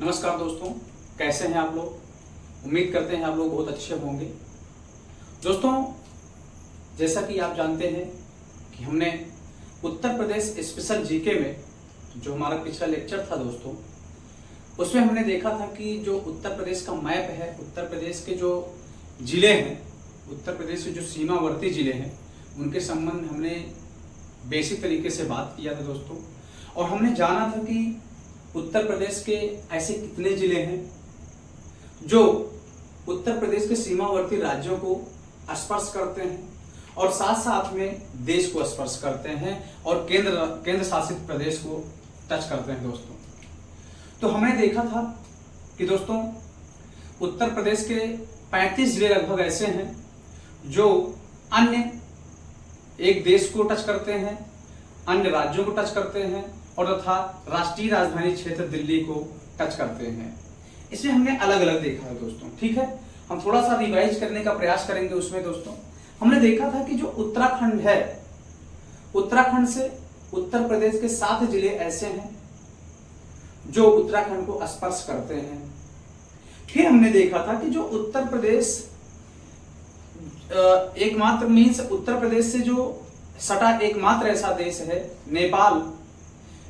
नमस्कार दोस्तों, कैसे हैं आप लोग। उम्मीद करते हैं आप लोग बहुत अच्छे होंगे। दोस्तों, जैसा कि आप जानते हैं कि हमने उत्तर प्रदेश स्पेशल जीके में जो हमारा पिछला लेक्चर था दोस्तों, उसमें हमने देखा था कि जो उत्तर प्रदेश का मैप है, उत्तर प्रदेश के जो जिले हैं, उत्तर प्रदेश के जो सीमावर्ती जिले हैं, उनके संबंध में हमने बेसिक तरीके से बात किया था दोस्तों। और हमने जाना था कि उत्तर प्रदेश के ऐसे कितने जिले हैं जो उत्तर प्रदेश के सीमावर्ती राज्यों को स्पर्श करते हैं और साथ साथ में देश को स्पर्श करते हैं और केंद्र शासित प्रदेश को टच करते हैं दोस्तों। तो हमने देखा था कि दोस्तों उत्तर प्रदेश के 35 जिले लगभग ऐसे हैं जो अन्य एक देश को टच करते हैं, अन्य राज्यों को टच करते हैं और तथा राष्ट्रीय राजधानी क्षेत्र दिल्ली को टच करते हैं। इसमें हमने अलग अलग देखा है दोस्तों। ठीक है, हम थोड़ा सा रिवाइज करने का प्रयास करेंगे। उसमें दोस्तों हमने देखा था कि जो उत्तराखंड है, उत्तराखंड से उत्तर प्रदेश के 7 जिले ऐसे हैं जो उत्तराखंड को स्पर्श करते हैं। फिर हमने देखा था कि जो उत्तर प्रदेश एकमात्र मीन्स उत्तर प्रदेश से जो सटा एकमात्र ऐसा देश है नेपाल,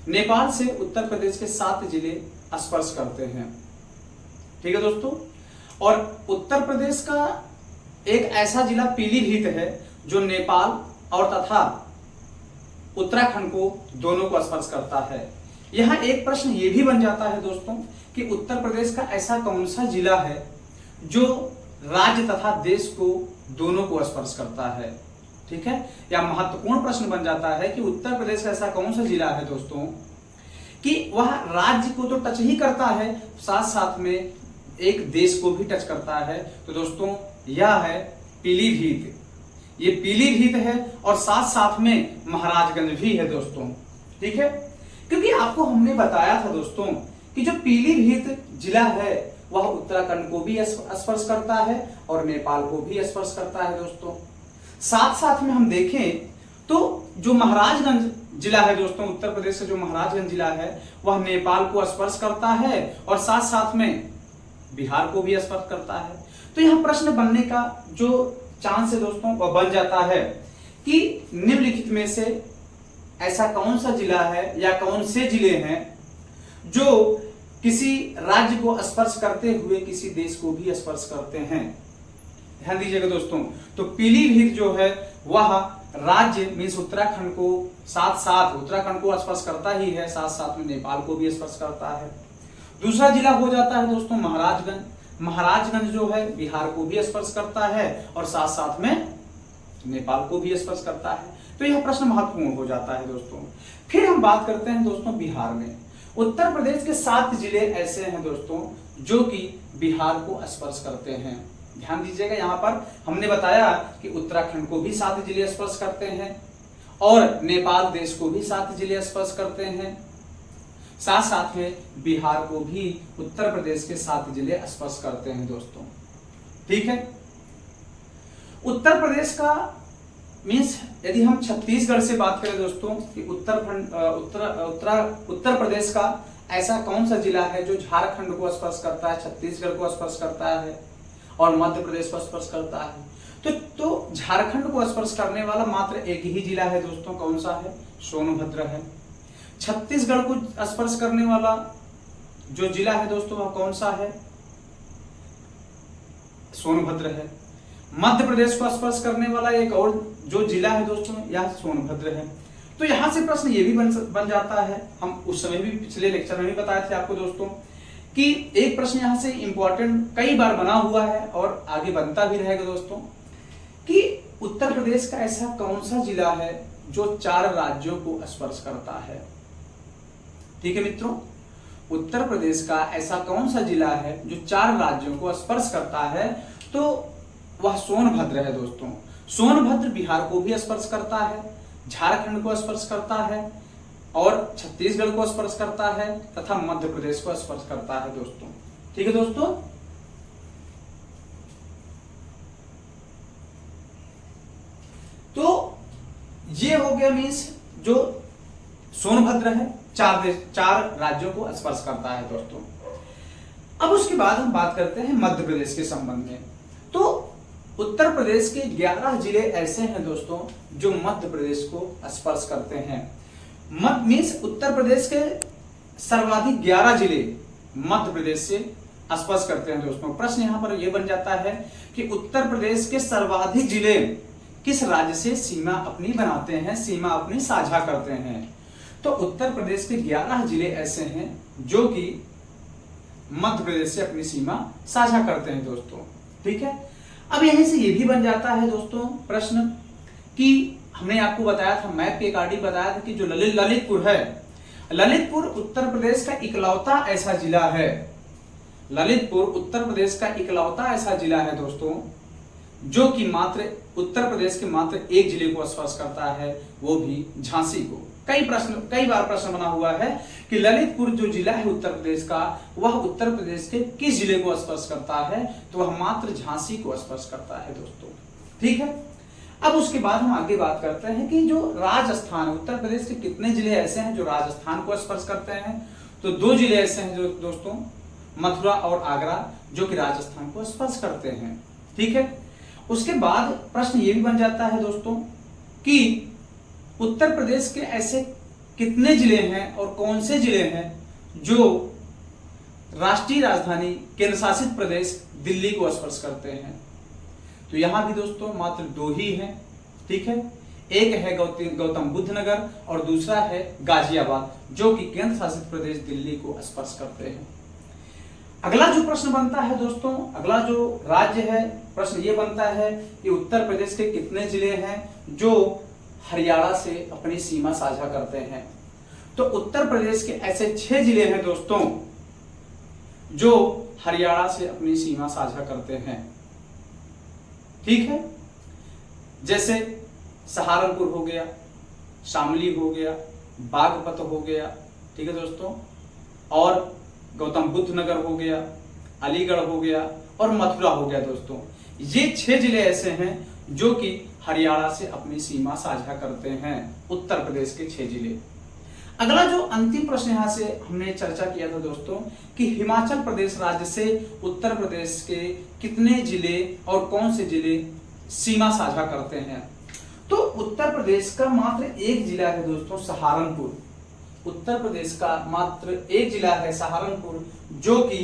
नेपाल से उत्तर प्रदेश के 7 जिले स्पर्श करते हैं। ठीक है दोस्तों। और उत्तर प्रदेश का एक ऐसा जिला पीलीभीत है जो नेपाल और तथा उत्तराखंड को दोनों को स्पर्श करता है। यहां एक प्रश्न यह भी बन जाता है दोस्तों कि उत्तर प्रदेश का ऐसा कौन सा जिला है जो राज्य तथा देश को दोनों को स्पर्श करता है। ठीक है, या महत्वपूर्ण प्रश्न बन जाता है कि उत्तर प्रदेश का ऐसा कौन सा जिला है दोस्तों कि वह राज्य को तो टच ही करता है, साथ साथ में एक देश को भी टच करता है। तो दोस्तों यह है पीलीभीत। ये पीलीभीत है और साथ साथ में महाराजगंज भी है दोस्तों। ठीक है, क्योंकि आपको हमने बताया था दोस्तों कि जो पीलीभीत जिला है वह उत्तराखंड को भी स्पर्श करता है और नेपाल को भी स्पर्श करता है दोस्तों। साथ साथ में हम देखें तो जो महाराजगंज जिला है दोस्तों, उत्तर प्रदेश से जो महाराजगंज जिला है वह नेपाल को स्पर्श करता है और साथ साथ में बिहार को भी स्पर्श करता है। तो यह प्रश्न बनने का जो चांस है दोस्तों वह बन जाता है कि निम्नलिखित में से ऐसा कौन सा जिला है या कौन से जिले हैं जो किसी राज्य को स्पर्श करते हुए किसी देश को भी स्पर्श करते हैं। ध्यान दीजिएगा दोस्तों। तो पीलीभीत जो है वह राज्य मीन्स उत्तराखंड को साथ साथ उत्तराखंड को स्पर्श करता ही है, साथ साथ में नेपाल को भी स्पर्श करता है। दूसरा जिला हो जाता है दोस्तों महाराजगंज। महाराजगंज जो है बिहार को भी स्पर्श करता है और साथ साथ में नेपाल को भी स्पर्श करता है। तो यह प्रश्न महत्वपूर्ण हो जाता है दोस्तों। फिर हम बात करते हैं दोस्तों बिहार में। उत्तर प्रदेश के 7 जिले ऐसे हैं दोस्तों जो कि बिहार को स्पर्श करते हैं। ध्यान दीजिएगा, यहां पर हमने बताया कि उत्तराखंड को भी 7 जिले स्पर्श करते हैं और नेपाल देश को भी 7 जिले स्पर्श करते हैं। साथ साथ में बिहार को भी उत्तर प्रदेश के 7 जिले स्पर्श करते हैं दोस्तों। ठीक है, उत्तर प्रदेश का मीन्स यदि हम छत्तीसगढ़ से बात करें दोस्तों कि उत्तर प्रदेश का ऐसा कौन सा जिला है जो झारखंड को स्पर्श करता है, छत्तीसगढ़ को स्पर्श करता है और मध्य प्रदेश को स्पर्श करता है। तो झारखंड को स्पर्श करने वाला मात्र एक ही जिला है दोस्तों, कौन सा है? सोनभद्र है। छत्तीसगढ़ को स्पर्श करने वाला जो जिला है दोस्तों वह कौन सा है? सोनभद्र है। मध्य प्रदेश को स्पर्श करने वाला एक और जो जिला है दोस्तों यह सोनभद्र है। तो यहां से प्रश्न ये भी बन जाता है, हम उस समय भी पिछले लेक्चर में भी बताए थे आपको दोस्तों कि एक प्रश्न यहां से इंपॉर्टेंट कई बार बना हुआ है और आगे बनता भी रहेगा दोस्तों कि उत्तर प्रदेश का ऐसा कौन सा जिला है जो 4 राज्यों को स्पर्श करता है। ठीक है मित्रों, उत्तर प्रदेश का ऐसा कौन सा जिला है जो 4 राज्यों को स्पर्श करता है, तो वह सोनभद्र है दोस्तों। सोनभद्र बिहार को भी स्पर्श करता है, झारखंड को स्पर्श करता है और छत्तीसगढ़ को स्पर्श करता है तथा मध्य प्रदेश को स्पर्श करता है दोस्तों। ठीक है दोस्तों। तो ये हो गया मीन्स जो सोनभद्र है 4 राज्यों को स्पर्श करता है दोस्तों। अब उसके बाद हम बात करते हैं मध्य प्रदेश के संबंध में। तो उत्तर प्रदेश के 11 जिले ऐसे हैं दोस्तों जो मध्य प्रदेश को स्पर्श करते हैं। मीन्स उत्तर प्रदेश के सर्वाधिक 11 जिले मध्य प्रदेश से स्पर्श करते हैं दोस्तों। प्रश्न यहां पर यह बन जाता है कि उत्तर प्रदेश के सर्वाधिक जिले किस राज्य से सीमा अपनी बनाते हैं, सीमा अपनी साझा करते हैं। तो उत्तर प्रदेश के 11 जिले ऐसे हैं जो कि मध्य प्रदेश से अपनी सीमा साझा करते हैं दोस्तों। ठीक है, अब यहीं से ये भी बन जाता है दोस्तों प्रश्न कि हमने आपको बताया था, मैप के अकॉर्डिंग बताया था कि जो ललितपुर है, ललितपुर उत्तर प्रदेश का इकलौता ऐसा जिला है, ललितपुर उत्तर प्रदेश का इकलौता ऐसा जिला है दोस्तों जो कि मात्र उत्तर प्रदेश के मात्र एक जिले को स्पर्श करता है, वो भी झांसी को। कई बार प्रश्न बना हुआ है कि ललितपुर जो जिला है उत्तर प्रदेश का, वह उत्तर प्रदेश के किस जिले को स्पर्श करता है, तो वह मात्र झांसी को स्पर्श करता है दोस्तों। ठीक है, अब उसके बाद हम आगे बात करते हैं कि जो राजस्थान, उत्तर प्रदेश के कितने जिले ऐसे हैं जो राजस्थान को स्पर्श करते हैं। तो 2 जिले ऐसे हैं जो दोस्तों, मथुरा और आगरा, जो कि राजस्थान को स्पर्श करते हैं। ठीक है, उसके बाद प्रश्न ये भी बन जाता है दोस्तों कि उत्तर प्रदेश के ऐसे कितने जिले हैं और कौन से जिले हैं जो राष्ट्रीय राजधानी केंद्र शासित प्रदेश दिल्ली को स्पर्श करते हैं। तो यहां भी दोस्तों मात्र 2 ही हैं। ठीक है, एक है गौतम बुद्ध नगर और दूसरा है गाजियाबाद, जो कि केंद्र शासित प्रदेश दिल्ली को स्पर्श करते हैं। अगला जो प्रश्न बनता है दोस्तों, अगला जो राज्य है, प्रश्न ये बनता है कि उत्तर प्रदेश के कितने जिले हैं जो हरियाणा से अपनी सीमा साझा करते हैं। तो उत्तर प्रदेश के ऐसे 6 जिले हैं दोस्तों जो हरियाणा से अपनी सीमा साझा करते हैं। ठीक है, जैसे सहारनपुर हो गया, शामली हो गया, बागपत हो गया। ठीक है दोस्तों, और गौतम बुद्ध नगर हो गया, अलीगढ़ हो गया और मथुरा हो गया दोस्तों। ये 6 जिले ऐसे हैं जो कि हरियाणा से अपनी सीमा साझा करते हैं, उत्तर प्रदेश के 6 जिले। अगला जो अंतिम प्रश्न यहां से हमने चर्चा किया था दोस्तों कि हिमाचल प्रदेश राज्य से उत्तर प्रदेश के कितने जिले और कौन से जिले सीमा साझा करते हैं। तो उत्तर प्रदेश का मात्र एक जिला है दोस्तों, सहारनपुर। उत्तर प्रदेश का मात्र एक जिला है सहारनपुर, जो कि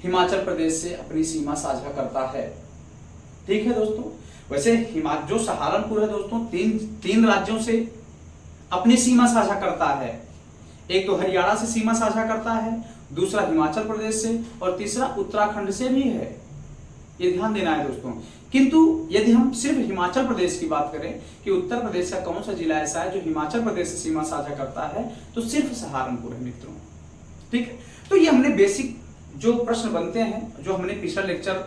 हिमाचल प्रदेश से अपनी सीमा साझा करता है। ठीक है दोस्तों, वैसे जो सहारनपुर है दोस्तों, तीन राज्यों से अपनी सीमा साझा करता है। एक तो हरियाणा से सीमा साझा करता है, दूसरा हिमाचल प्रदेश से और तीसरा उत्तराखंड से भी है। ये ध्यान देना है दोस्तों। किंतु यदि हम सिर्फ हिमाचल प्रदेश की बात करें कि उत्तर प्रदेश का कौन सा जिला ऐसा है जो हिमाचल प्रदेश से सीमा साझा करता है, तो सिर्फ सहारनपुर है मित्रों। ठीक है, तो ये हमने बेसिक जो प्रश्न बनते हैं, जो हमने पिछला लेक्चर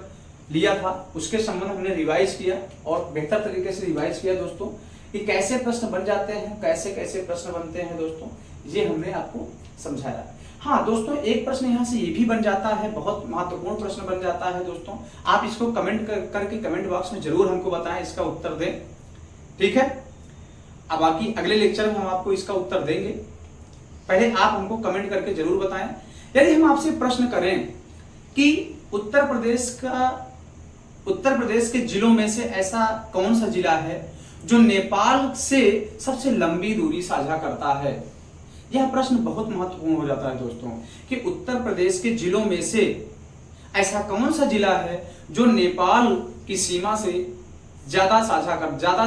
लिया था, उसके संबंध हमने रिवाइज किया और बेहतर तरीके से रिवाइज किया दोस्तों कि कैसे प्रश्न बन जाते हैं, कैसे कैसे प्रश्न बनते हैं दोस्तों, ये हमने आपको समझाया। हाँ दोस्तों, एक प्रश्न यहाँ से ये भी बन जाता है, बहुत महत्वपूर्ण प्रश्न बन जाता है दोस्तों। आप इसको कमेंट करके कमेंट बॉक्स में जरूर हमको बताएं, इसका उत्तर दें। ठीक है, अब बाकी अगले लेक्चर में हम आपको इसका उत्तर देंगे। पहले आप हमको कमेंट करके जरूर बताएं। यदि हम आपसे प्रश्न करें कि उत्तर प्रदेश के जिलों में से ऐसा कौन सा जिला है जो नेपाल से सबसे लंबी दूरी साझा करता है, यह प्रश्न बहुत महत्वपूर्ण हो जाता है दोस्तों कि उत्तर प्रदेश के जिलों में से ऐसा कौन सा जिला है जो नेपाल की सीमा से ज्यादा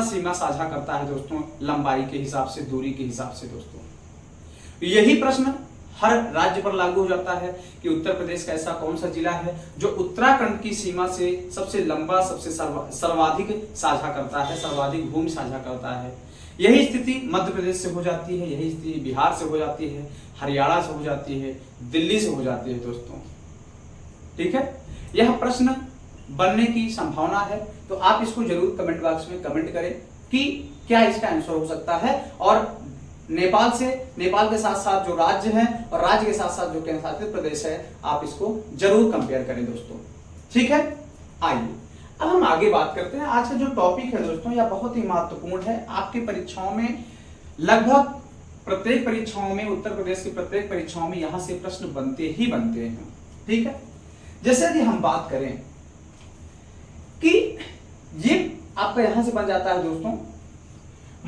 सीमा साझा करता है दोस्तों, लंबाई के हिसाब से, दूरी के हिसाब से दोस्तों। यही प्रश्न हर राज्य पर लागू हो जाता है कि उत्तर प्रदेश का ऐसा कौन सा जिला है जो उत्तराखंड की सीमा से सबसे लंबा, सबसे सर्वाधिक साझा करता है, सर्वाधिक भूमि साझा करता है। यही स्थिति मध्य प्रदेश से हो जाती है, यही स्थिति बिहार से हो जाती है, हरियाणा से हो जाती है, दिल्ली से हो जाती है दोस्तों। ठीक है, यह प्रश्न बनने की संभावना है, तो आप इसको जरूर कमेंट बॉक्स में कमेंट करें कि क्या इसका आंसर हो सकता है। और नेपाल के साथ साथ जो राज्य है और राज्य के साथ साथ जो केंद्र शासित प्रदेश है, आप इसको जरूर कंपेयर करें दोस्तों। ठीक है, आइए अब हम आगे बात करते हैं। आज का जो टॉपिक है दोस्तों, यह बहुत ही महत्वपूर्ण है। आपकी परीक्षाओं में लगभग प्रत्येक परीक्षाओं में, उत्तर प्रदेश की प्रत्येक परीक्षाओं में यहां से प्रश्न बनते ही बनते हैं। ठीक है, जैसे यदि हम बात करें कि ये आपका यहां से बन जाता है दोस्तों,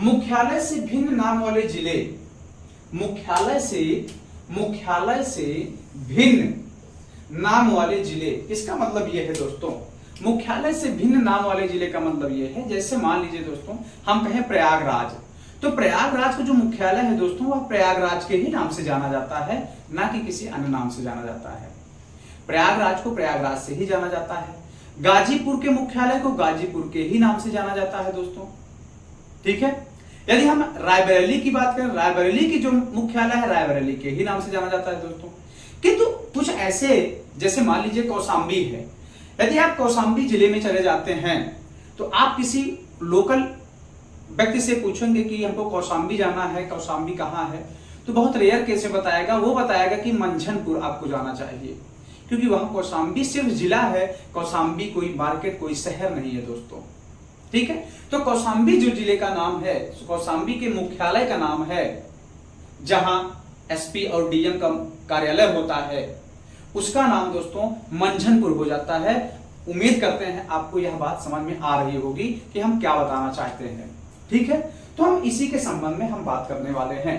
मुख्यालय से भिन्न नाम वाले जिले, मुख्यालय से भिन्न नाम वाले जिले। इसका मतलब यह है दोस्तों, मुख्यालय से भिन्न नाम वाले जिले का मतलब यह है, जैसे मान लीजिए दोस्तों हम कहें प्रयागराज, तो प्रयागराज का जो मुख्यालय है दोस्तों वह प्रयागराज के ही नाम से जाना जाता है, ना कि किसी अन्य नाम से जाना जाता है। प्रयागराज को प्रयागराज से ही जाना जाता है। गाजीपुर के मुख्यालय को गाजीपुर के ही नाम से जाना जाता है दोस्तों। ठीक है, यदि हम रायबरेली की बात करें, रायबरेली की जो मुख्यालय है रायबरेली के ही नाम से जाना जाता है दोस्तों। किंतु कुछ ऐसे, जैसे मान लीजिए कौशाम्बी है, यदि आप कौशाम्बी जिले में चले जाते हैं तो आप किसी लोकल व्यक्ति से पूछेंगे कि हमको कौशाम्बी जाना है, कौशाम्बी कहाँ है, तो बहुत रेयर केस में बताएगा, वो बताएगा कि मंझनपुर आपको जाना चाहिए, क्योंकि वहां कौशाम्बी सिर्फ जिला है, कौशाम्बी कोई मार्केट, कोई शहर नहीं है दोस्तों। ठीक है, तो कौशाम्बी जो जिले का नाम है, कौशाम्बी के मुख्यालय का नाम है, जहां एसपी और डीएम का कार्यालय होता है, उसका नाम दोस्तों मंझनपुर हो जाता है। उम्मीद करते हैं आपको यह बात समझ में आ रही होगी कि हम क्या बताना चाहते हैं। ठीक है, तो हम इसी के संबंध में हम बात करने वाले हैं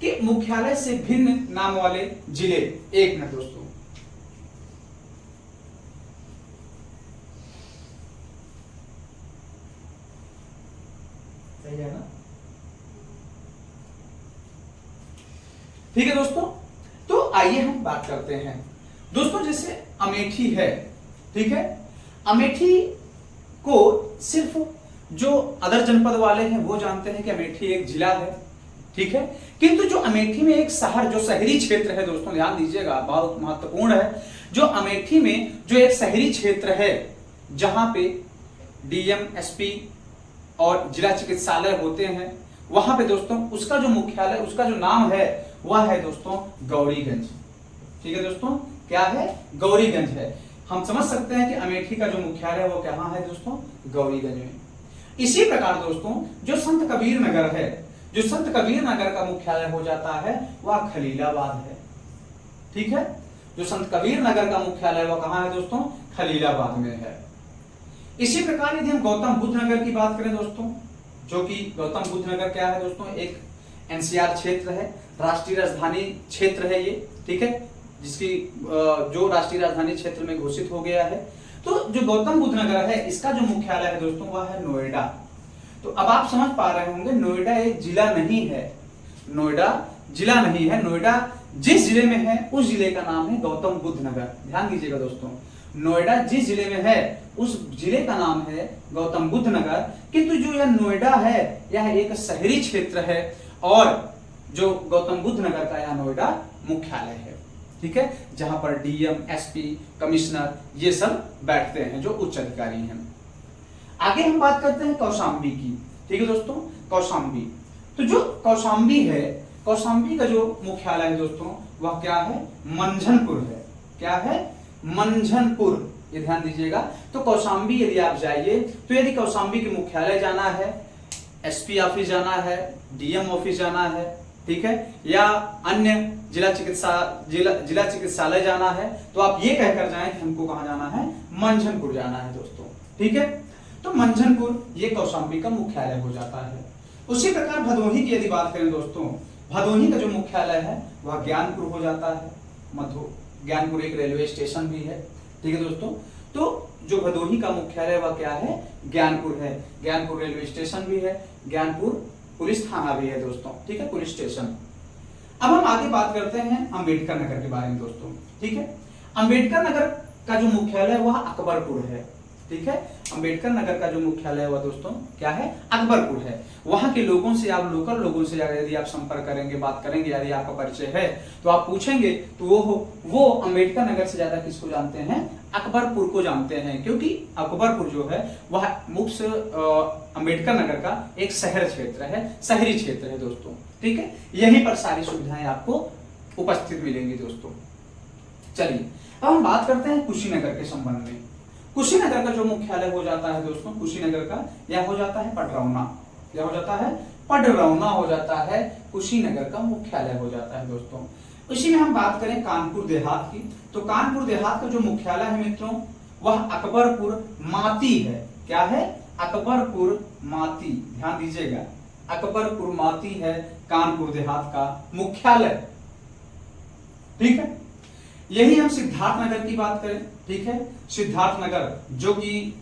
कि मुख्यालय से भिन्न नाम वाले जिले। एक मिनट दोस्तों, सही है ना? ठीक है दोस्तों, तो आइए हम बात करते हैं दोस्तों, जैसे अमेठी है। ठीक है, अमेठी को सिर्फ जो अदर जनपद वाले हैं वो जानते हैं कि अमेठी एक जिला है। ठीक है, किंतु जो अमेठी में एक शहर, जो शहरी क्षेत्र है दोस्तों, ध्यान दीजिएगा, बहुत महत्वपूर्ण है। जो अमेठी में जो एक शहरी क्षेत्र है, जहां पे डीएम, एसपी और जिला चिकित्सालय होते हैं, वहां पे दोस्तों उसका जो मुख्यालय, उसका जो नाम है वह है दोस्तों गौरीगंज। ठीक है दोस्तों, क्या है? गौरीगंज है। हम समझ सकते हैं कि अमेठी का जो मुख्यालय है वो कहां है दोस्तों? गौरीगंज में। इसी प्रकार दोस्तों जो संत कबीर नगर है, जो संत कबीर नगर का मुख्यालय हो जाता है वह खलीलाबाद है। ठीक है, जो संत कबीर नगर का मुख्यालय वह कहां है दोस्तों? खलीलाबाद में है। इसी प्रकार यदि हम गौतम बुद्ध नगर की बात करें दोस्तों, जो कि गौतम बुद्ध नगर क्या है दोस्तों? एक एनसीआर क्षेत्र है, राष्ट्रीय राजधानी क्षेत्र है ये। ठीक है, जिसकी जो राष्ट्रीय राजधानी क्षेत्र में घोषित हो गया है। तो जो गौतम बुद्ध नगर है, इसका जो मुख्यालय है दोस्तों वह है नोएडा। तो अब आप समझ पा रहे होंगे, नोएडा एक जिला नहीं है, नोएडा जिला नहीं है। नोएडा जिस जिले में है उस जिले का नाम है गौतम बुद्ध नगर। ध्यान दीजिएगा दोस्तों, नोएडा जिस जिले में है उस जिले का नाम है गौतम बुद्ध नगर। किंतु जो यह नोएडा है यह एक शहरी क्षेत्र है और जो गौतम बुद्ध नगर का यह नोएडा मुख्यालय है। ठीक है, जहां पर डीएम, एसपी, कमिश्नर ये सब बैठते हैं, जो उच्च अधिकारी हैं। आगे हम बात करते हैं कौशाम्बी की। ठीक है दोस्तों, कौशाम्बी, तो जो कौशाम्बी है, कौशाम्बी का जो मुख्यालय है दोस्तों वह क्या है? मंझनपुर है। क्या है? मंझनपुर। ये ध्यान दीजिएगा। तो कौशाम्बी यदि आप जाइए, तो यदि कौशाम्बी के मुख्यालय जाना है, एसपी ऑफिस जाना है, डीएम ऑफिस जाना है, ठीक है, या अन्य जिला चिकित्सालय जाना है, तो आप ये कहकर जाएं कि हमको कहां जाना है? मंझनपुर जाना है दोस्तों। ठीक है, तो मंझनपुर ये कौशाम्बी का मुख्यालय हो जाता है। उसी प्रकार भदोही की यदि बात करें दोस्तों, भदोही का जो मुख्यालय है वह ज्ञानपुर हो जाता है। ज्ञानपुर एक रेलवे स्टेशन भी है। ठीक है दोस्तों, तो जो भदोही का मुख्यालय वह क्या है? ज्ञानपुर है। ज्ञानपुर रेलवे स्टेशन भी है, ज्ञानपुर पुलिस थाना भी है दोस्तों। ठीक है, पुलिस स्टेशन। अब हम आगे बात करते हैं अंबेडकर नगर के बारे में दोस्तों। ठीक है, अंबेडकर नगर का जो मुख्यालय है वह अकबरपुर है। ठीक है, अंबेडकर नगर का जो मुख्यालय है वह दोस्तों क्या है? अकबरपुर है। वहां के लोगों से, आप लोकल लोगों से यदि आप संपर्क करेंगे, बात करेंगे, यदि आपका परिचय है तो आप पूछेंगे तो वो अंबेडकर नगर से ज्यादा किसको जानते हैं? अकबरपुर को जानते हैं, क्योंकि अकबरपुर जो है वह मुख्य अंबेडकर नगर का एक शहर क्षेत्र है, शहरी क्षेत्र है दोस्तों। ठीक है, यहीं पर सारी सुविधाएं आपको उपस्थित मिलेंगी दोस्तों। चलिए अब हम बात करते हैं कुशीनगर के संबंध में। कुशीनगर का जो मुख्यालय हो जाता है दोस्तों, कुशीनगर का यह हो जाता है पटरौना। यह हो जाता है पडरौना हो जाता है, कुशीनगर का मुख्यालय हो जाता है दोस्तों। इसी में हम बात करें कानपुर देहात की, तो कानपुर देहात का जो मुख्यालय है मित्रों वह अकबरपुर माती है। क्या है? अकबरपुर माती, ध्यान दीजिएगा, अकबरपुर माती है कानपुर देहात का मुख्यालय। ठीक है, यही हम सिद्धार्थनगर की बात करें। ठीक है, सिद्धार्थनगर जो कि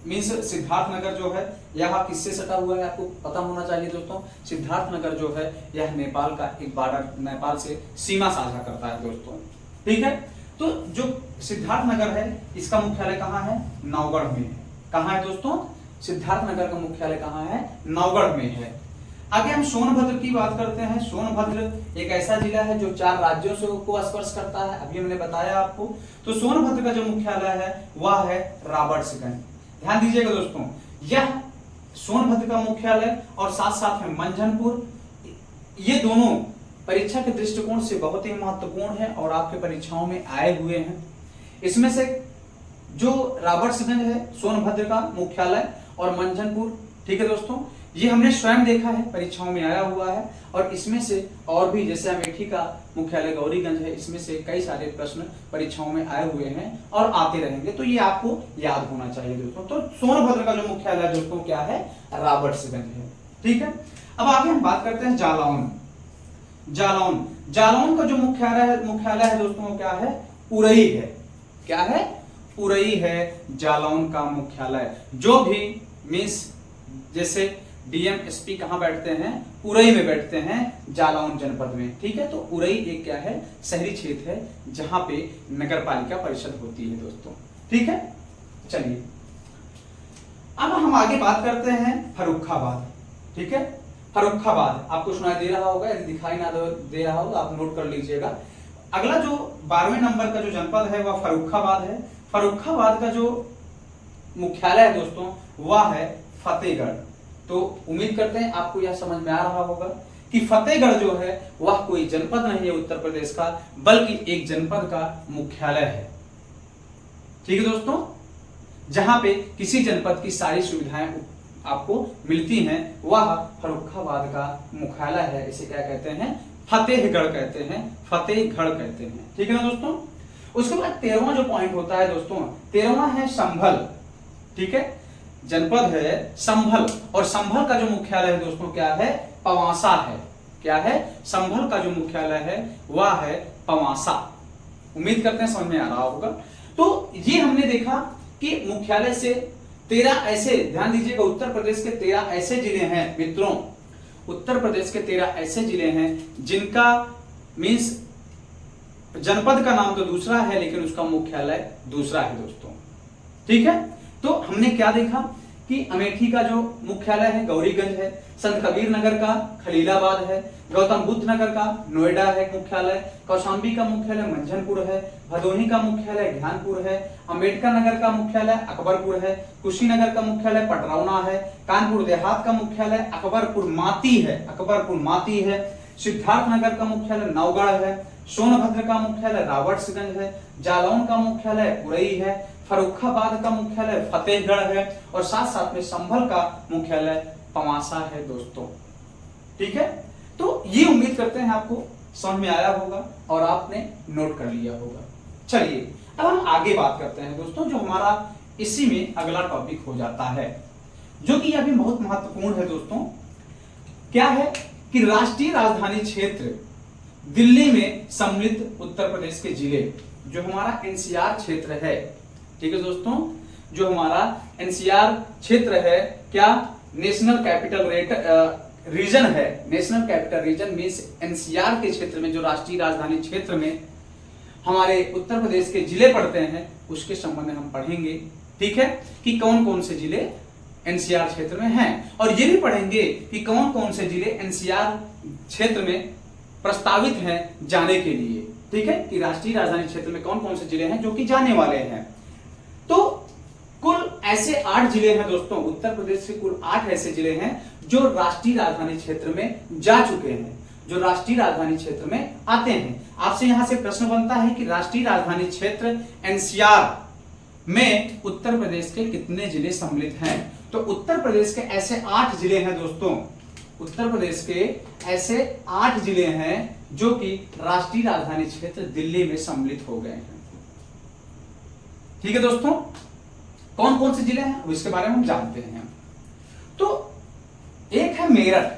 मीन्स सिद्धार्थनगर जो है यह किससे सटा हुआ है आपको पता होना चाहिए दोस्तों। सिद्धार्थनगर जो है यह नेपाल का एक बॉर्डर, नेपाल से सीमा साझा करता है दोस्तों। ठीक है, तो जो सिद्धार्थनगर है इसका मुख्यालय कहाँ है? नौगढ़ में है। कहाँ है दोस्तों? सिद्धार्थनगर का मुख्यालय कहाँ है? नौगढ़ में है। आगे हम सोनभद्र की बात करते हैं। सोनभद्र एक ऐसा जिला है जो 4 राज्यों से को स्पर्श करता है, अभी हमने बताया आपको। तो सोनभद्र का जो मुख्यालय है वह है रॉबर्ट्सगंज। ध्यान दीजिएगा दोस्तों, यह सोनभद्र का मुख्यालय और साथ साथ में मंझनपुर, ये दोनों परीक्षा के दृष्टिकोण से बहुत ही महत्वपूर्ण है और आपके परीक्षाओं में आए हुए हैं। इसमें से जो रॉबर्ट्सगंज है सोनभद्र का मुख्यालय और मंझनपुर, ठीक है दोस्तों, ये हमने स्वयं देखा है, परीक्षाओं में आया हुआ है। और इसमें से और भी जैसे अमेठी का मुख्यालय गौरीगंज है, इसमें से कई सारे प्रश्न परीक्षाओं में आए हुए हैं और आते रहेंगे, तो ये आपको याद होना चाहिए दोस्तों। तो सोनभद्र का जो मुख्यालय दोस्तों क्या है? रॉबर्ट्सगंज है। ठीक है, अब आगे हम बात करते हैं जालौन। जालौन, जालौन का जो मुख्यालय है दोस्तों क्या है? उरई है। क्या है? उरई है जालौन का मुख्यालय। जो भी मीन्स जैसे डीएम एसपी कहां बैठते हैं? उरई में बैठते हैं, जालौन जनपद में। ठीक है, तो उरई एक क्या है? शहरी क्षेत्र है जहां पे नगर पालिका परिषद होती है दोस्तों। ठीक है, चलिए अब हम आगे बात करते हैं फर्रुखाबाद। ठीक है, फर्रुखाबाद आपको सुनाई दे रहा होगा, यदि दिखाई ना दे रहा हो तो आप नोट कर लीजिएगा। अगला जो 12वें नंबर का जो जनपद है वह फर्रुखाबाद है। फर्रुखाबाद का जो मुख्यालय है दोस्तों वह है फतेहगढ़। तो उम्मीद करते हैं आपको यह समझ में आ रहा होगा कि फतेहगढ़ जो है वह कोई जनपद नहीं है उत्तर प्रदेश का, बल्कि एक जनपद का मुख्यालय है। ठीक है दोस्तों, जहां पे किसी जनपद की सारी सुविधाएं आपको मिलती हैं वह फर्रुखाबाद का मुख्यालय है। इसे क्या कहते हैं? फतेहगढ़ कहते हैं, फतेहगढ़ कहते हैं। ठीक है ना दोस्तों। उसके बाद 13वां जो पॉइंट होता है दोस्तों, 13वां है संभल। ठीक है, जनपद है संभल और संभल का जो मुख्यालय है दोस्तों क्या है? पवासा है। क्या है? संभल का जो मुख्यालय है वह है पवासा। उम्मीद करते हैं समझ में आ रहा होगा। तो ये हमने देखा कि मुख्यालय से 13 ऐसे, ध्यान दीजिएगा, उत्तर प्रदेश के 13 ऐसे जिले हैं मित्रों, उत्तर प्रदेश के 13 ऐसे जिले हैं जिनका मीन्स जनपद का नाम तो दूसरा है लेकिन उसका मुख्यालय दूसरा है दोस्तों। ठीक है, तो हमने क्या देखा कि अमेठी का जो मुख्यालय है गौरीगंज है, संत कबीर नगर का खलीलाबाद है, गौतम बुद्ध नगर का नोएडा है मुख्यालय, कौशाम्बी का मुख्यालय मंझनपुर है, भदोही का मुख्यालय ज्ञानपुर है, अम्बेडकर नगर का मुख्यालय अकबरपुर है, कुशीनगर का मुख्यालय पटरौना है, कानपुर देहात का मुख्यालय अकबरपुर माती है, अकबरपुर माती है, सिद्धार्थनगर का मुख्यालय नौगढ़ है, सोनभद्र का मुख्यालय रॉबर्ट्सगंज है, जालौन का मुख्यालय उरई है, फर्रुखाबाद का मुख्यालय फतेहगढ़ है और साथ साथ में संभल का मुख्यालय पवासा है दोस्तों। ठीक है, तो ये उम्मीद करते हैं आपको समझ में आया होगा और आपने नोट कर लिया होगा। चलिए अब हम आगे बात करते हैं दोस्तों, जो हमारा इसी में अगला टॉपिक हो जाता है, जो कि अभी बहुत महत्वपूर्ण है दोस्तों। क्या है कि राष्ट्रीय राजधानी क्षेत्र दिल्ली में सम्मिलित उत्तर प्रदेश के जिले, जो हमारा एनसीआर क्षेत्र है। ठीक है दोस्तों, जो हमारा एनसीआर क्षेत्र है, क्या नेशनल कैपिटल रीजन है, national capital region means NCR के क्षेत्र में जो राष्ट्रीय राजधानी क्षेत्र में हमारे उत्तर प्रदेश के जिले पड़ते हैं उसके संबंध में हम पढ़ेंगे। ठीक है, कि कौन कौन से जिले एनसीआर क्षेत्र में हैं और ये भी पढ़ेंगे कि कौन कौन से जिले एनसीआर क्षेत्र में प्रस्तावित हैं जाने के लिए। ठीक है, कि राष्ट्रीय राजधानी क्षेत्र में कौन कौन से जिले हैं जो कि जाने वाले हैं। तो कुल ऐसे 8 जिले हैं दोस्तों, उत्तर प्रदेश के कुल 8 ऐसे जिले हैं जो राष्ट्रीय राजधानी क्षेत्र में जा चुके हैं, जो राष्ट्रीय राजधानी क्षेत्र में आते हैं। आपसे यहां से प्रश्न बनता है कि राष्ट्रीय राजधानी क्षेत्र एनसीआर में उत्तर प्रदेश के कितने जिले सम्मिलित हैं। तो उत्तर प्रदेश के ऐसे 8 जिले हैं दोस्तों, उत्तर प्रदेश के ऐसे 8 जिले हैं जो कि राष्ट्रीय राजधानी क्षेत्र दिल्ली में सम्मिलित हो गए हैं। ठीक है दोस्तों, कौन कौन से जिले हैं इसके बारे में हम जानते हैं। तो एक है मेरठ।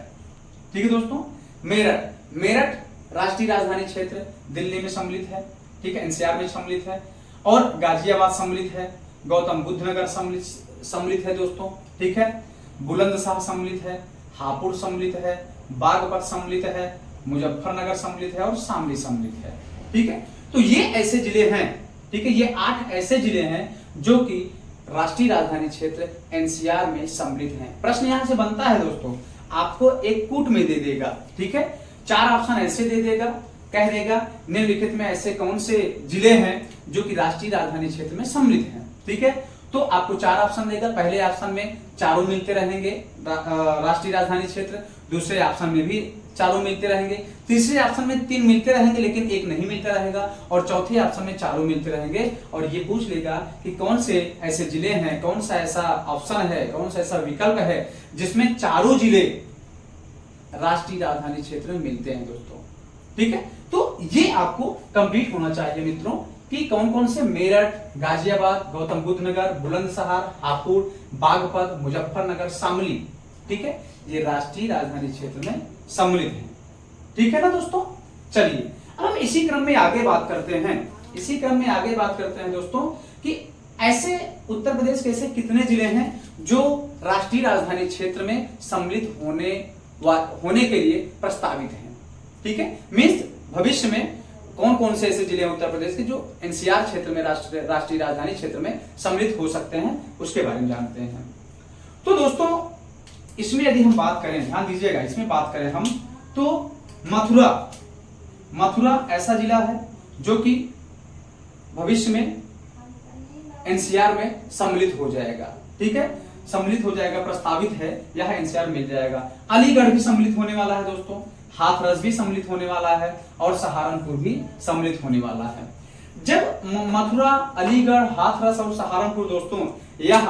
ठीक है दोस्तों, मेरठ राष्ट्रीय राजधानी क्षेत्र दिल्ली में सम्मिलित है। ठीक है, एनसीआर में सम्मिलित है। और गाजियाबाद सम्मिलित है, गौतम बुद्ध नगर सम्मिलित है दोस्तों। ठीक है, बुलंदशहर सम्मिलित है, हापुड़ सम्मिलित है, बागपत सम्मिलित है, मुजफ्फरनगर सम्मिलित है और शामली सम्मिलित है। ठीक है, तो ये ऐसे जिले हैं। ठीक है, ये 8 ऐसे जिले हैं जो कि राष्ट्रीय राजधानी क्षेत्र एनसीआर में सम्मिलित हैं। प्रश्न यहां से बनता है दोस्तों, आपको एक कूट में दे देगा। ठीक है, 4 ऑप्शन ऐसे दे देगा, कह देगा निम्नलिखित में ऐसे कौन से जिले हैं जो कि राष्ट्रीय राजधानी क्षेत्र में सम्मिलित हैं। ठीक है, तो आपको 4 ऑप्शन देगा। पहले ऑप्शन में चारों मिलते रहेंगे राष्ट्रीय राजधानी क्षेत्र, दूसरे ऑप्शन में भी चारों मिलते रहेंगे, तीसरे ऑप्शन में 3 मिलते रहेंगे लेकिन एक नहीं मिलता रहेगा, और चौथे ऑप्शन में चारों मिलते रहेंगे। और ये पूछ लेगा कि कौन से ऐसे जिले हैं, कौन सा ऐसा ऑप्शन है, कौन सा ऐसा विकल्प है जिसमें चारों जिले राष्ट्रीय राजधानी क्षेत्र में मिलते हैं दोस्तों। ठीक है, तो ये आपको कंप्लीट होना चाहिए मित्रों कि कौन कौन से मेरठ, गाजियाबाद, गौतम बुद्ध नगर, बुलंदशहर, हापुड़, बागपत, मुजफ्फरनगर, शामली, ठीक है, ये राष्ट्रीय राजधानी क्षेत्र में सम्मिलित है। ठीक है ना दोस्तों, चलिए अब हम इसी क्रम में आगे बात करते हैं दोस्तों कि ऐसे उत्तर प्रदेश के ऐसे कितने जिले हैं जो राष्ट्रीय राजधानी क्षेत्र में सम्मिलित होने के लिए प्रस्तावित हैं। ठीक है, मीन्स भविष्य में कौन कौन से ऐसे जिले हैं उत्तर प्रदेश के जो एनसीआर क्षेत्र में राष्ट्रीय राजधानी क्षेत्र में सम्मिलित हो सकते हैं, उसके बारे में जानते हैं। तो दोस्तों इसमें यदि हम बात करें, ध्यान दीजिएगा, इसमें बात करें हम तो मथुरा ऐसा जिला है जो कि भविष्य में एनसीआर में सम्मिलित हो जाएगा। ठीक है, सम्मिलित हो जाएगा, प्रस्तावित है, यह एनसीआर मिल जाएगा। अलीगढ़ भी सम्मिलित होने वाला है दोस्तों, हाथरस भी सम्मिलित होने वाला है और सहारनपुर भी सम्मिलित होने वाला है। जब मथुरा, अलीगढ़, हाथरस और सहारनपुर दोस्तों यह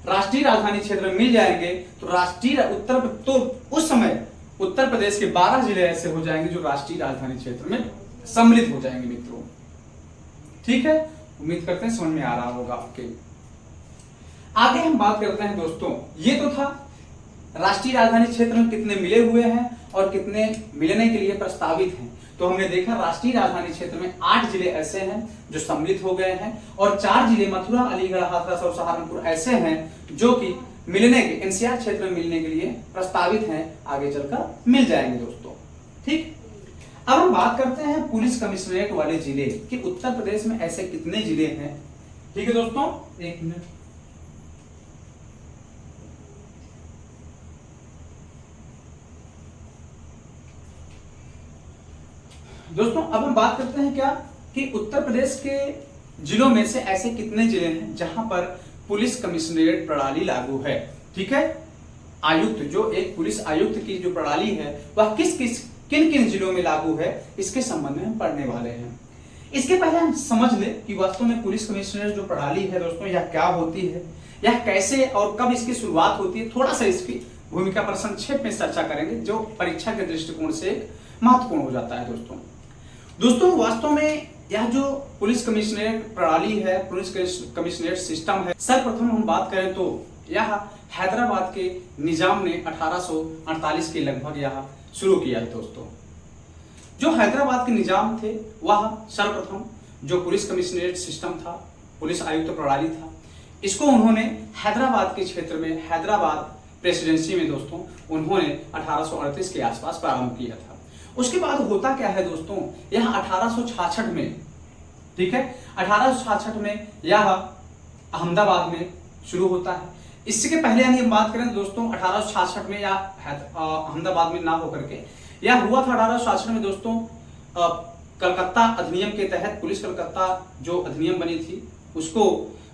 राष्ट्रीय राजधानी क्षेत्र में मिल जाएंगे तो उस समय उत्तर प्रदेश के 12 जिले ऐसे हो जाएंगे जो राष्ट्रीय राजधानी क्षेत्र में सम्मिलित हो जाएंगे मित्रों। ठीक है, उम्मीद करते हैं समझ में आ रहा होगा आपके। आगे हम बात करते हैं दोस्तों, ये तो था राष्ट्रीय राजधानी क्षेत्र में कितने मिले हुए हैं और कितने मिलने के लिए प्रस्तावित हैं। तो हमने देखा राष्ट्रीय राजधानी क्षेत्र में 8 जिले ऐसे हैं जो सम्मिलित हो गए हैं और 4 जिले मथुरा, अलीगढ़, हाथरस और सहारनपुर ऐसे हैं जो कि मिलने के एनसीआर क्षेत्र में मिलने के लिए प्रस्तावित हैं, आगे चलकर मिल जाएंगे दोस्तों। ठीक, अब हम बात करते हैं पुलिस कमिश्नरेट वाले जिले कि उत्तर प्रदेश में ऐसे कितने जिले हैं। ठीक है दोस्तों, एक मिनट। दोस्तों अब हम बात करते हैं क्या कि उत्तर प्रदेश के जिलों में से ऐसे कितने जिले हैं जहां पर पुलिस कमिश्नरेट प्रणाली लागू है। ठीक है, आयुक्त जो एक पुलिस आयुक्त की जो प्रणाली है वह किन किन जिलों में लागू है, इसके संबंध में हम पढ़ने वाले हैं। इसके पहले हम समझ ले कि वास्तव में पुलिस कमिश्नरेट जो प्रणाली है दोस्तों यह क्या होती है, यह कैसे और कब इसकी शुरुआत होती है, थोड़ा सा इसकी भूमिका पर संक्षेप में चर्चा करेंगे जो परीक्षा के दृष्टिकोण से महत्वपूर्ण हो जाता है दोस्तों। वास्तव में यह जो पुलिस कमिश्नरेट प्रणाली है, पुलिस कमिश्नरेट सिस्टम है, सर्वप्रथम हम बात करें तो यह हैदराबाद के निजाम ने 1848 के लगभग यह शुरू किया है दोस्तों। जो हैदराबाद के निजाम थे वह सर्वप्रथम जो पुलिस कमिश्नरेट सिस्टम था, पुलिस आयुक्त प्रणाली था, इसको उन्होंने हैदराबाद के क्षेत्र में, हैदराबाद प्रेसिडेंसी में दोस्तों उन्होंने 1838 के आसपास प्रारंभ किया था। उसके बाद होता क्या है दोस्तों, यह 1866 में, ठीक है, 1866 में यह अहमदाबाद में शुरू होता है। इसके पहले यानी हम बात करें दोस्तों 1866 में या अहमदाबाद में ना होकर के यह हुआ था 1866 में दोस्तों कलकत्ता अधिनियम के तहत, पुलिस कलकत्ता जो अधिनियम बनी थी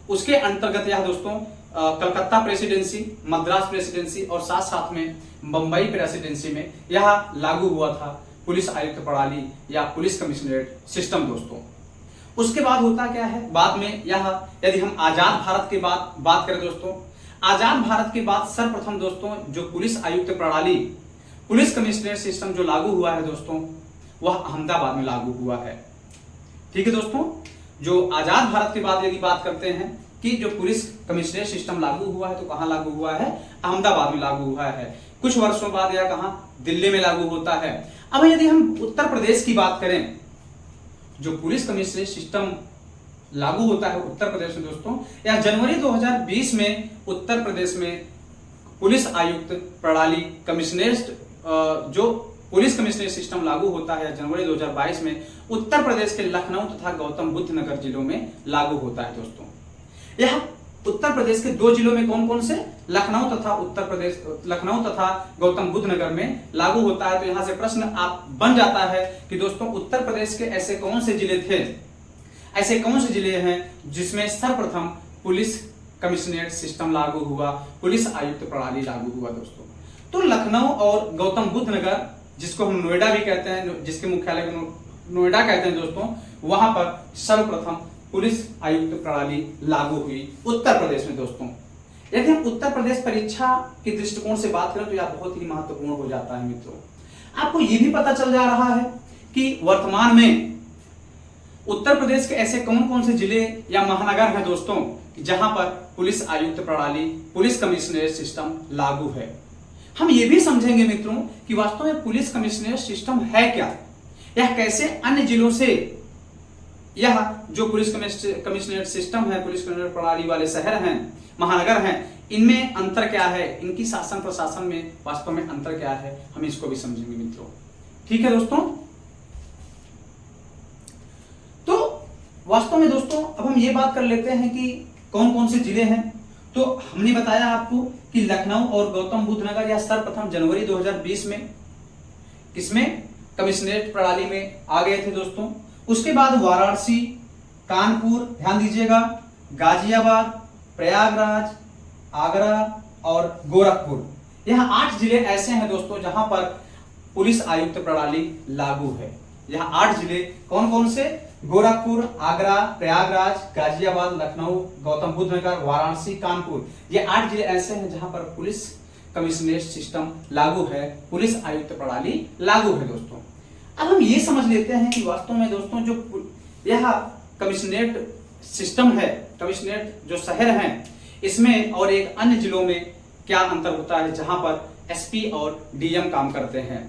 उसके अंतर्गत यह दोस्तों कलकत्ता प्रेसिडेंसी, मद्रास प्रेसिडेंसी और साथ साथ में बंबई प्रेसिडेंसी में यह लागू हुआ था पुलिस आयुक्त प्रणाली या पुलिस कमिश्नरेट सिस्टम दोस्तों। उसके बाद होता क्या है, बाद में यह, यदि हम आजाद भारत की बात करें दोस्तों, आजाद भारत के बाद सर्वप्रथम दोस्तों जो पुलिस आयुक्त प्रणाली, पुलिस कमिश्नरेट सिस्टम जो लागू हुआ है दोस्तों, वह अहमदाबाद में लागू हुआ है। ठीक है दोस्तों, जो आजाद भारत के बाद यदि बात करते हैं कि जो पुलिस कमिश्नरेट सिस्टम लागू हुआ है तो कहां लागू हुआ है? अहमदाबाद में लागू हुआ है। कुछ वर्षों बाद यह कहां? दिल्ली में लागू होता है। अब यदि हम उत्तर प्रदेश की बात करें, जो पुलिस कमिश्नरेट सिस्टम लागू होता है उत्तर प्रदेश में दोस्तों, या जनवरी 2020 में उत्तर प्रदेश में पुलिस आयुक्त प्रणाली कमिश्नरेट जो पुलिस कमिश्नरेट सिस्टम लागू होता है जनवरी 2022 में उत्तर प्रदेश के लखनऊ तथा गौतम बुद्ध नगर जिलों में लागू होता है दोस्तों। यह उत्तर प्रदेश के 2 जिलों में कौन कौन से? लखनऊ तथा गौतम बुद्ध नगर में लागू होता है। तो यहां से प्रश्न आप बन जाता है कि दोस्तों उत्तर प्रदेश के ऐसे कौन से जिले थे, ऐसे कौन से जिले हैं जिसमें सर्वप्रथम पुलिस कमिश्नरेट सिस्टम लागू हुआ, पुलिस आयुक्त प्रणाली लागू हुआ दोस्तों? तो लखनऊ और गौतम बुद्ध नगर, जिसको हम नोएडा भी कहते हैं, जिसके मुख्यालय को नोएडा कहते हैं दोस्तों, वहां पर सर्वप्रथम पुलिस आयुक्त प्रणाली लागू हुई उत्तर प्रदेश में दोस्तों। यदि हम उत्तर प्रदेश परीक्षा के दृष्टिकोण से बात करें तो यह बहुत ही महत्वपूर्ण हो जाता है मित्रों। आपको यह भी पता चल जा रहा है कि वर्तमान में उत्तर प्रदेश के ऐसे कौन कौन से जिले या महानगर हैं दोस्तों जहां पर पुलिस आयुक्त प्रणाली, पुलिस कमिश्नरेट सिस्टम लागू है। हम ये भी समझेंगे मित्रों कि वास्तव में पुलिस कमिश्नरेट सिस्टम है क्या, यह कैसे अन्य जिलों से, यह जो पुलिस कमिश्नरेट सिस्टम है, पुलिस कमिश्नरेट प्रणाली वाले शहर हैं, महानगर हैं, इनमें अंतर क्या है, इनकी शासन प्रशासन में वास्तव में अंतर क्या है, हम इसको भी समझेंगे मित्रों। ठीक है दोस्तों, तो वास्तव में दोस्तों अब हम ये बात कर लेते हैं कि कौन कौन से जिले हैं। तो हमने बताया आपको कि लखनऊ और गौतम बुद्ध नगर यह सर्वप्रथम जनवरी 2020 में किसमें? कमिश्नरेट प्रणाली में आ गए थे दोस्तों। उसके बाद वाराणसी, कानपुर, ध्यान दीजिएगा, गाजियाबाद, प्रयागराज, आगरा और गोरखपुर, यह 8 जिले ऐसे हैं दोस्तों जहां पर पुलिस आयुक्त प्रणाली लागू है। यह 8 जिले कौन कौन से? गोरखपुर, आगरा, प्रयागराज, गाजियाबाद, लखनऊ, गौतम बुद्ध नगर, वाराणसी, कानपुर, ये 8 जिले ऐसे हैं जहां पर पुलिस कमिश्नरेट सिस्टम लागू है, पुलिस आयुक्त प्रणाली लागू है दोस्तों। अब हम ये समझ लेते हैं कि वास्तव में दोस्तों जो यह कमिश्नरेट सिस्टम है, कमिश्नरेट जो शहर हैं, इसमें और एक अन्य जिलों में क्या अंतर होता है जहां पर एसपी और डीएम काम करते हैं।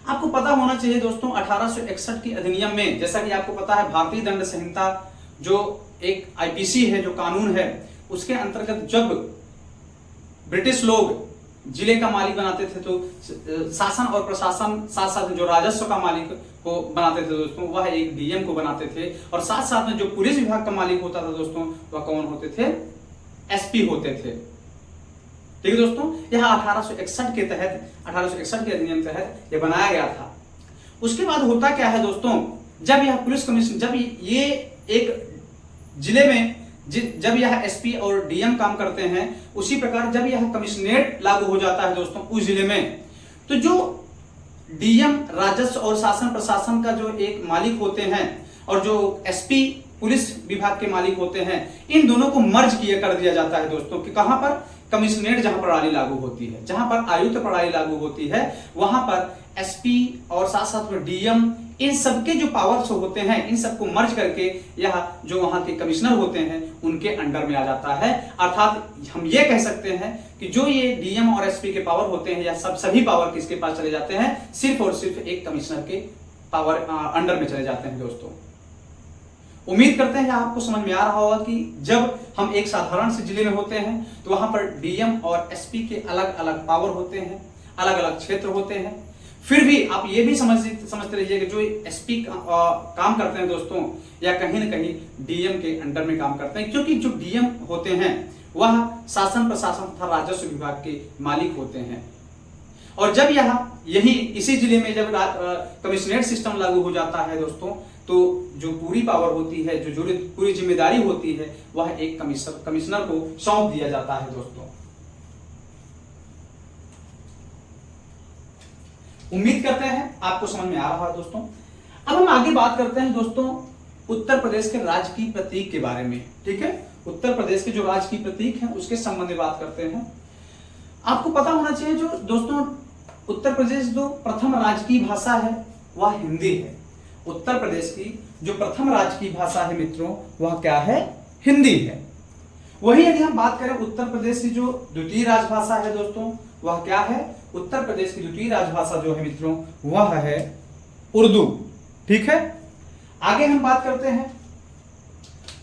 आपको पता होना चाहिए दोस्तों 1861 की अधिनियम में, जैसा कि आपको पता है भारतीय दंड संहिता जो एक आईपीसी है, जो कानून है, उसके अंतर्गत जब ब्रिटिश लोग जिले का मालिक बनाते थे तो शासन और प्रशासन साथ साथ जो राजस्व का मालिक को बनाते थे दोस्तों, वह एक डीएम को बनाते थे, और साथ साथ में जो पुलिस विभाग का मालिक होता था दोस्तों, वह कौन होते थे? एसपी होते थे। ठीक है दोस्तों, यह 1861 के तहत, 1861 के अधिनियम के तहत यह बनाया गया था। उसके बाद होता क्या है दोस्तों, जब यह पुलिस कमिश्नर, जब ये एक जिले में जब यह एसपी और डीएम काम करते हैं, उसी प्रकार जब यह कमिश्नरेट लागू हो जाता है दोस्तों उस जिले में, तो जो डीएम राजस्व और शासन प्रशासन का जो एक मालिक होते हैं और जो एसपी पुलिस विभाग के मालिक होते हैं, इन दोनों को मर्ज किया कर दिया जाता है दोस्तों कि कहां पर? कमिश्नरेट जहां प्रणाली लागू होती है, जहां पर आयुक्त प्रणाली लागू होती है, वहां पर एसपी और साथ साथ में डीएम, इन सबके जो पावर्स होते हैं, इन सबको मर्ज करके यह जो वहां के कमिश्नर होते हैं उनके अंडर में आ जाता है। अर्थात हम ये कह सकते हैं कि जो ये डीएम और एसपी के पावर होते हैं, या सभी पावर किसके पास चले जाते हैं? सिर्फ और सिर्फ एक कमिश्नर के पावर अंडर में चले जाते हैं दोस्तों। उम्मीद करते हैं आपको समझ में आ रहा होगा कि जब हम एक साधारण से जिले में होते हैं तो वहां पर डीएम और एसपी के अलग अलग पावर होते हैं, अलग अलग क्षेत्र होते हैं। फिर भी आप ये भी समझते रहिए कि जो एसपी काम करते हैं दोस्तों, या कहीं न कहीं डीएम के अंडर में काम करते हैं, क्योंकि जो डीएम होते हैं वह शासन प्रशासन तथा राजस्व विभाग के मालिक होते हैं। और जब यही इसी जिले में जब कमिश्नरेट सिस्टम लागू हो जाता है दोस्तों, तो जो पूरी पावर होती है, जो पूरी जिम्मेदारी होती है, वह एक कमिश्नर को सौंप दिया जाता है दोस्तों। उम्मीद करते हैं आपको समझ में आ रहा है दोस्तों। अब हम आगे बात करते हैं दोस्तों उत्तर प्रदेश के राज्य की प्रतीक के बारे में। ठीक है, उत्तर प्रदेश के जो राजकीय प्रतीक हैं उसके संबंध में बात करते हैं। आपको पता होना चाहिए जो दोस्तों, उत्तर प्रदेश जो प्रथम राजकीय भाषा है वह हिंदी है। उत्तर प्रदेश की जो प्रथम राजकीय भाषा है मित्रों वह क्या है? हिंदी है। वही यदि हम बात करें उत्तर प्रदेश की जो द्वितीय राजभाषा है दोस्तों वह क्या है? उत्तर प्रदेश की द्वितीय राजभाषा जो है मित्रों वह है उर्दू। ठीक है, आगे हम बात करते हैं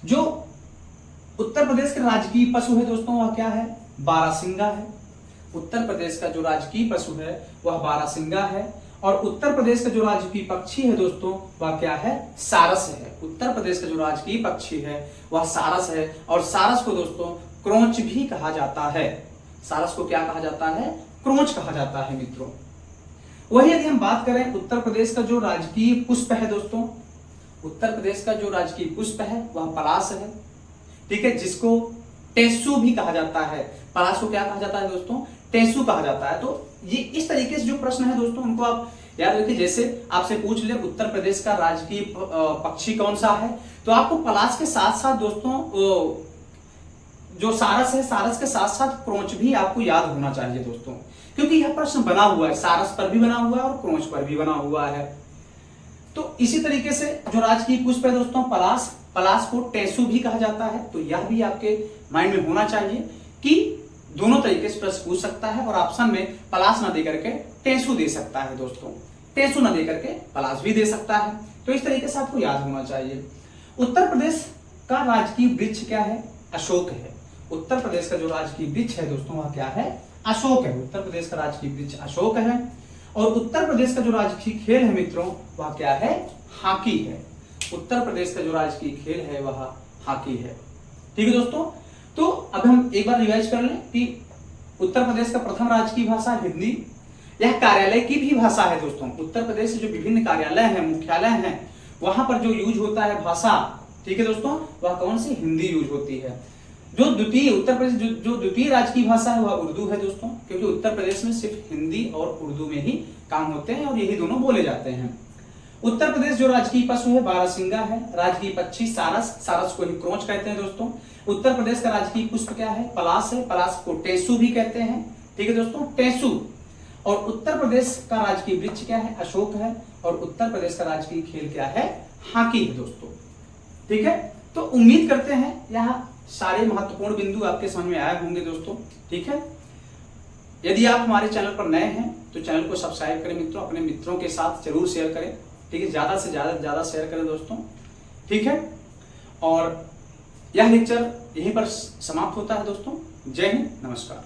जो उत्तर प्रदेश का राजकीय पशु है दोस्तों वह क्या है? बारहसिंगा है। उत्तर प्रदेश का जो राजकीय पशु है वह बारहसिंगा है। और उत्तर प्रदेश का जो राजकीय पक्षी है दोस्तों वह क्या है? सारस है। उत्तर प्रदेश का जो राजकीय पक्षी है वह सारस है। और सारस को दोस्तों क्रोंच भी कहा जाता है। सारस को क्या कहा जाता है? क्रोंच कहा जाता है मित्रों। वही यदि हम बात करें उत्तर प्रदेश का जो राजकीय पुष्प है दोस्तों, उत्तर प्रदेश का जो राजकीय पुष्प है वह पलाश है। ठीक है, जिसको टेसू भी कहा जाता है। पलाश को क्या कहा जाता है दोस्तों? टेसू कहा जाता है। तो ये इस तरीके से जो प्रश्न है दोस्तों उनको आप याद रखिए। जैसे आपसे पूछ ले उत्तर प्रदेश का राजकीय पक्षी कौन सा है, तो आपको पलाश के साथ साथ दोस्तों जो सारस है, सारस के साथ साथ क्रोंच भी आपको याद होना चाहिए दोस्तों, क्योंकि यह प्रश्न बना हुआ है, सारस पर भी बना हुआ है और क्रोंच पर भी बना हुआ है। तो इसी तरीके से जो राजकीय पुष्प है दोस्तों पलाश, पलाश को टेसू भी कहा जाता है। तो यह भी आपके माइंड में होना चाहिए कि दोनों तरीके से प्रश्न पूछ सकता है और ऑप्शन में पलाश ना दे करके टेसू दे सकता है दोस्तों, टेसू ना दे करके पलाश भी दे सकता है। तो इस तरीके से आपको याद होना चाहिए। उत्तर प्रदेश का राजकीय वृक्ष क्या है? अशोक है। उत्तर प्रदेश का जो राजकीय वृक्ष है दोस्तों वह क्या है? अशोक है। उत्तर प्रदेश का राजकीय वृक्ष अशोक है। और उत्तर प्रदेश का जो राजकीय खेल है मित्रों वह क्या है? हॉकी है। उत्तर प्रदेश का जो राजकीय खेल है वह हॉकी है। ठीक है दोस्तों, तो अब हम एक बार रिवाइज कर लें कि उत्तर प्रदेश का प्रथम राजकीय भाषा हिंदी, यह कार्यालय की भी भाषा है दोस्तों। उत्तर प्रदेश से जो विभिन्न कार्यालय हैं, मुख्यालय हैं, वहां पर जो यूज होता है भाषा, ठीक है दोस्तों, वह कौन सी? हिंदी यूज होती है। जो द्वितीय उत्तर प्रदेश जो द्वितीय राजकीय भाषा है वह उर्दू है दोस्तों, क्योंकि उत्तर प्रदेश में सिर्फ हिंदी और उर्दू में ही काम होते हैं और यही दोनों बोले जाते हैं। उत्तर प्रदेश जो राजकीय पशु है बारहसिंगा है। राजकीय पक्षी सारस, सारस को ही क्रोंच कहते हैं दोस्तों। उत्तर प्रदेश का राजकीय पुष्प क्या है? पलाश है। पलाश को टेसू भी कहते हैं। ठीक है दोस्तों, टेसू। और उत्तर प्रदेश का राजकीय वृक्ष क्या है? अशोक है। और उत्तर प्रदेश का राजकीय खेल क्या है? हॉकी है दोस्तों। ठीक है, तो उम्मीद करते हैं यहाँ सारे महत्वपूर्ण बिंदु आपके समझ में आए होंगे दोस्तों। ठीक है, यदि आप हमारे चैनल पर नए हैं तो चैनल को सब्सक्राइब करें मित्रों, अपने मित्रों के साथ जरूर शेयर करें। ठीक है, ज्यादा से ज्यादा शेयर करें दोस्तों। ठीक है, और यह लेक्चर यहीं पर समाप्त होता है दोस्तों। जय हिंद, नमस्कार।